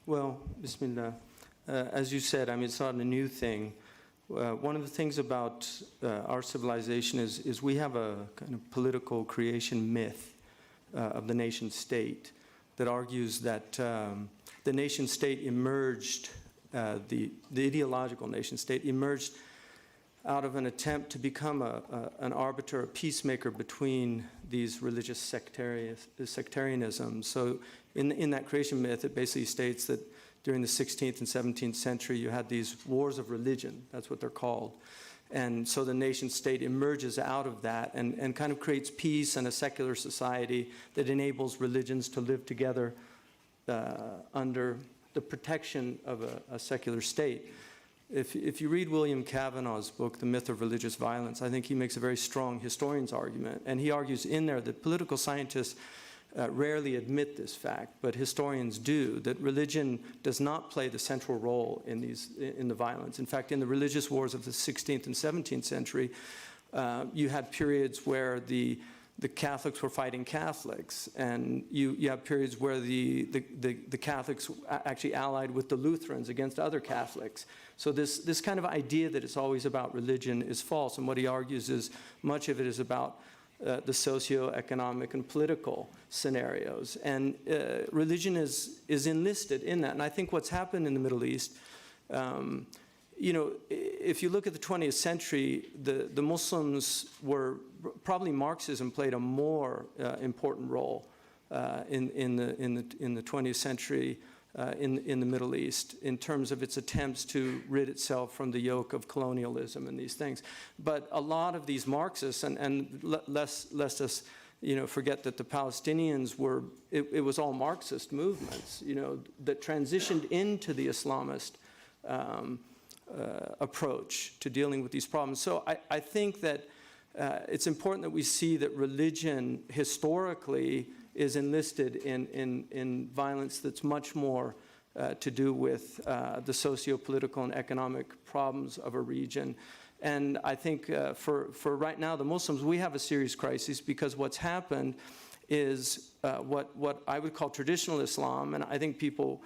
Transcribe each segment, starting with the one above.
Well, Bismillah. As you said, I mean, it's not a new thing. One of the things about our civilization is we have a kind of political creation myth of the nation state that argues that the nation state emerged, the ideological nation state emerged out of an attempt to become an arbiter, a peacemaker between these religious sectarianisms. So in that creation myth, it basically states that during the 16th and 17th century, you had these wars of religion. That's what they're called. And so the nation state emerges out of that and kind of creates peace and a secular society that enables religions to live together under the protection of a secular state. If you read William Cavanaugh's book, The Myth of Religious Violence, I think he makes a very strong historian's argument. And he argues in there that political scientists rarely admit this fact, but historians do, that religion does not play the central role in the violence. In fact, in the religious wars of the 16th and 17th century, you had periods where the Catholics were fighting Catholics, and you have periods where the Catholics actually allied with the Lutherans against other Catholics. So this kind of idea that it's always about religion is false, and what he argues is much of it is about the socio-economic and political scenarios. And religion is enlisted in that. And I think what's happened in the Middle East, you know, if you look at the 20th century, the Muslims were, probably Marxism played a more important role in the 20th century in the Middle East in terms of its attempts to rid itself from the yoke of colonialism and these things. But a lot of these Marxists, and lest us, you know, forget that the Palestinians were, it was all Marxist movements, you know, that transitioned into the Islamist approach to dealing with these problems. So I think that it's important that we see that religion historically is enlisted in violence that's much more to do with the socio-political and economic problems of a region. And I think for right now, the Muslims, we have a serious crisis because what's happened is what I would call traditional Islam, and I think people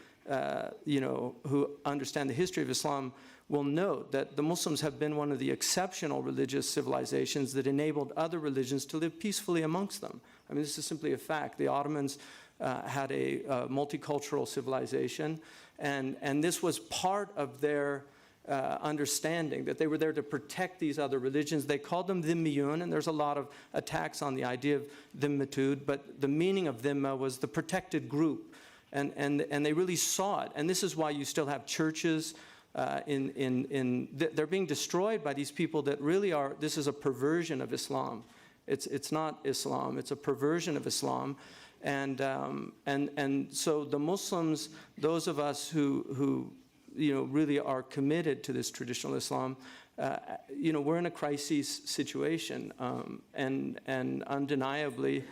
you know, who understand the history of Islam will note that the Muslims have been one of the exceptional religious civilizations that enabled other religions to live peacefully amongst them. I mean, this is simply a fact. The Ottomans had a multicultural civilization, and this was part of their understanding, that they were there to protect these other religions. They called them dhimmiyun, and there's a lot of attacks on the idea of dhimmatud, but the meaning of dhimma was the protected group. And they really saw it. And this is why you still have churches they're being destroyed by these people that really are, this is a perversion of Islam. It's not Islam, it's a perversion of Islam. And so the Muslims, those of us who you know, really are committed to this traditional Islam, you know, we're in a crisis situation. And undeniably,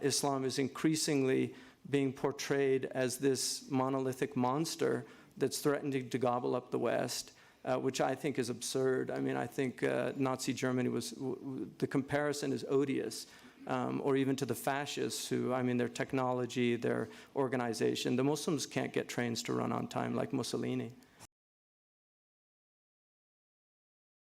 Islam is increasingly being portrayed as this monolithic monster that's threatening to gobble up the West, which I think is absurd. I mean, I think Nazi Germany was, the comparison is odious, or even to the fascists who, I mean, their technology, their organization. The Muslims can't get trains to run on time like Mussolini.